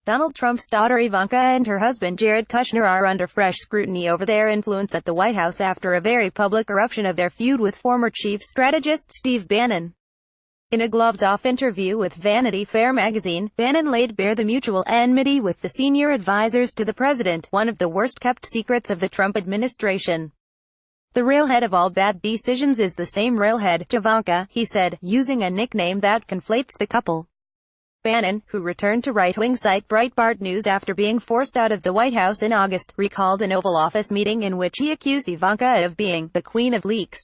Donald Trump's daughter Ivanka and her husband Jared Kushner are under fresh scrutiny over their influence at the White House after a very public eruption of their feud with former chief strategist Steve Bannon. In a gloves-off interview with Vanity Fair magazine, Bannon laid bare the mutual enmity with the senior advisors to the president, one of the worst-kept secrets of the Trump administration. The railhead of all bad decisions is the same railhead, Javanka, he said, using a nickname that conflates the couple. Bannon, who returned to right-wing site Breitbart News after being forced out of the White House in August, recalled an Oval Office meeting in which he accused Ivanka of being the queen of leaks.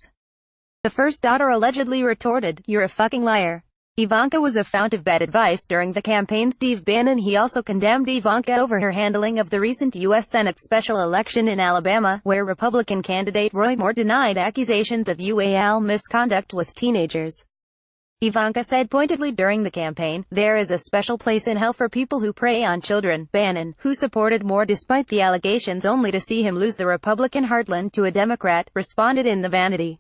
The first daughter allegedly retorted, "You're a fucking liar." Ivanka was a fount of bad advice during the campaign. Steve Bannon he also condemned Ivanka over her handling of the recent U.S. Senate special election in Alabama, where Republican candidate Roy Moore denied accusations of UAL misconduct with teenagers. Ivanka said pointedly during the campaign, "There is a special place in hell for people who prey on children." Bannon, who supported Moore despite the allegations only to see him lose the Republican heartland to a Democrat, responded in the Vanity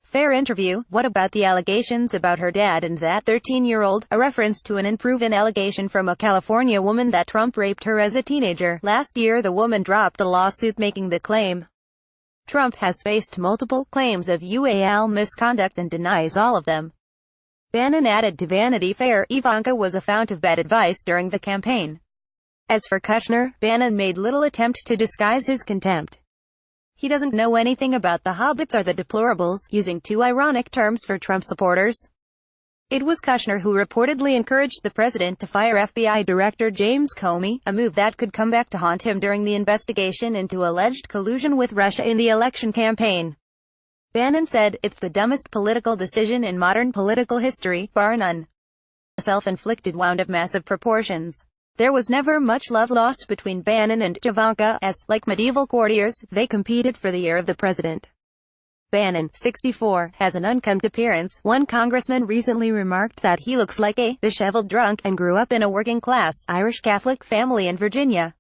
Fair interview, "What about the allegations about her dad and that 13-year-old, a reference to an unproven allegation from a California woman that Trump raped her as a teenager. Last year the woman dropped a lawsuit making the claim. Trump has faced multiple claims of UAL misconduct and denies all of them." Bannon added to Vanity Fair, "Ivanka was a fount of bad advice during the campaign." As for Kushner, Bannon made little attempt to disguise his contempt. He doesn't know anything about the hobbits or the deplorables, using two ironic terms for Trump supporters. It was Kushner who reportedly encouraged the president to fire FBI Director James Comey, a move that could come back to haunt him during the investigation into alleged collusion with Russia in the election campaign. Bannon said, "It's the dumbest political decision in modern political history, bar none. A self-inflicted wound of massive proportions." There was never much love lost between Bannon and Javanka, as, like medieval courtiers, they competed for the ear of the president. Bannon, 64, has an unkempt appearance. One congressman recently remarked that he looks like a disheveled drunk, and grew up in a working-class, Irish Catholic family in Virginia.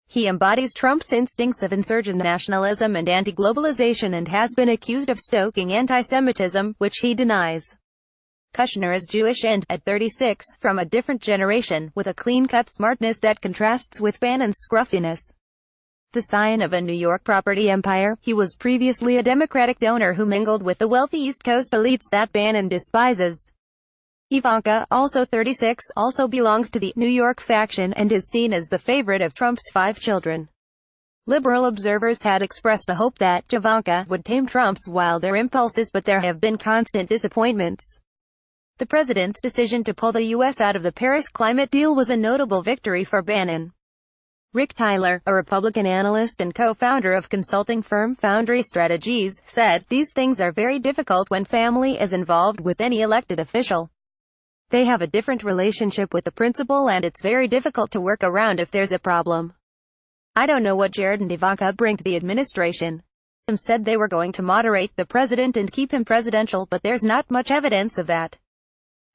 He embodies Trump's instincts of insurgent nationalism and anti-globalization and has been accused of stoking anti-Semitism, which he denies. Kushner is Jewish and, at 36, from a different generation, with a clean-cut smartness that contrasts with Bannon's scruffiness. The scion of a New York property empire, he was previously a Democratic donor who mingled with the wealthy East Coast elites that Bannon despises. Ivanka, also 36, also belongs to the New York faction and is seen as the favorite of Trump's 5 children. Liberal observers had expressed a hope that Javanka would tame Trump's wilder impulses, but there have been constant disappointments. The president's decision to pull the U.S. out of the Paris climate deal was a notable victory for Bannon. Rick Tyler, a Republican analyst and co-founder of consulting firm Foundry Strategies, said, "These things are very difficult when family is involved with any elected official. They have a different relationship with the principal and it's very difficult to work around if there's a problem. I don't know what Jared and Ivanka bring to the administration. Some said they were going to moderate the president and keep him presidential, but there's not much evidence of that.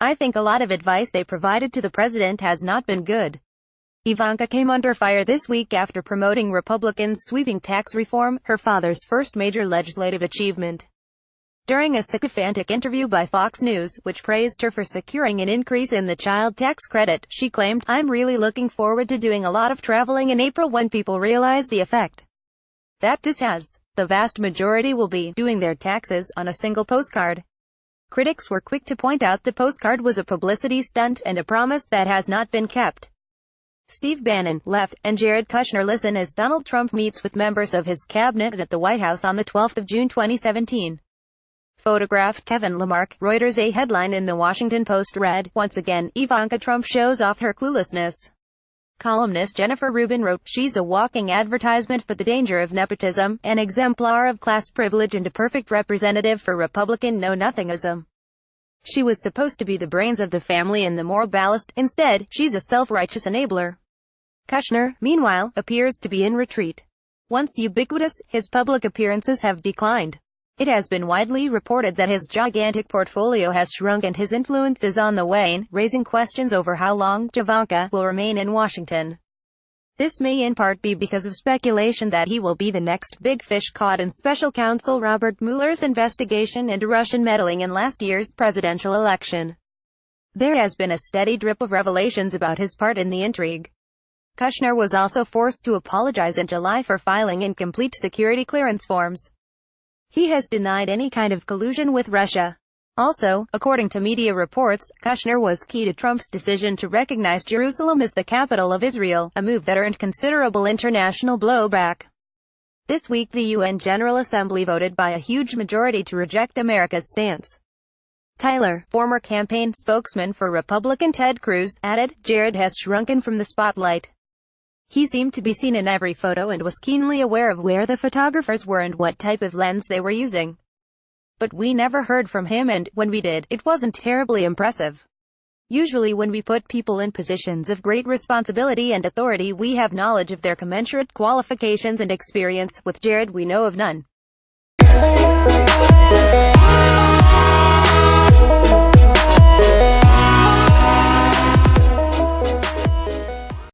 I think a lot of advice they provided to the president has not been good." Ivanka came under fire this week after promoting Republicans' sweeping tax reform, her father's first major legislative achievement. During a sycophantic interview by Fox News, which praised her for securing an increase in the child tax credit, she claimed, "I'm really looking forward to doing a lot of traveling in April when people realize the effect that this has. The vast majority will be doing their taxes on a single postcard." Critics were quick to point out the postcard was a publicity stunt and a promise that has not been kept. Steve Bannon, left, and Jared Kushner listen as Donald Trump meets with members of his cabinet at the White House on the 12th of June 2017. Photographed Kevin Lamarck, Reuters. A headline in the Washington Post read, "Once again, Ivanka Trump shows off her cluelessness." Columnist Jennifer Rubin wrote, "She's a walking advertisement for the danger of nepotism, an exemplar of class privilege and a perfect representative for Republican know-nothingism. She was supposed to be the brains of the family and the moral ballast. Instead, she's a self-righteous enabler." Kushner, meanwhile, appears to be in retreat. Once ubiquitous, his public appearances have declined. It has been widely reported that his gigantic portfolio has shrunk and his influence is on the wane, raising questions over how long Javanka will remain in Washington. This may in part be because of speculation that he will be the next big fish caught in special counsel Robert Mueller's investigation into Russian meddling in last year's presidential election. There has been a steady drip of revelations about his part in the intrigue. Kushner was also forced to apologize in July for filing incomplete security clearance forms. He has denied any kind of collusion with Russia. Also, according to media reports, Kushner was key to Trump's decision to recognize Jerusalem as the capital of Israel, a move that earned considerable international blowback. This week the UN General Assembly voted by a huge majority to reject America's stance. Tyler, former campaign spokesman for Republican Ted Cruz, added, "Jared has shrunken from the spotlight. He seemed to be seen in every photo and was keenly aware of where the photographers were and what type of lens they were using. But we never heard from him, and, when we did, it wasn't terribly impressive. Usually when we put people in positions of great responsibility and authority, we have knowledge of their commensurate qualifications and experience. With Jared we know of none."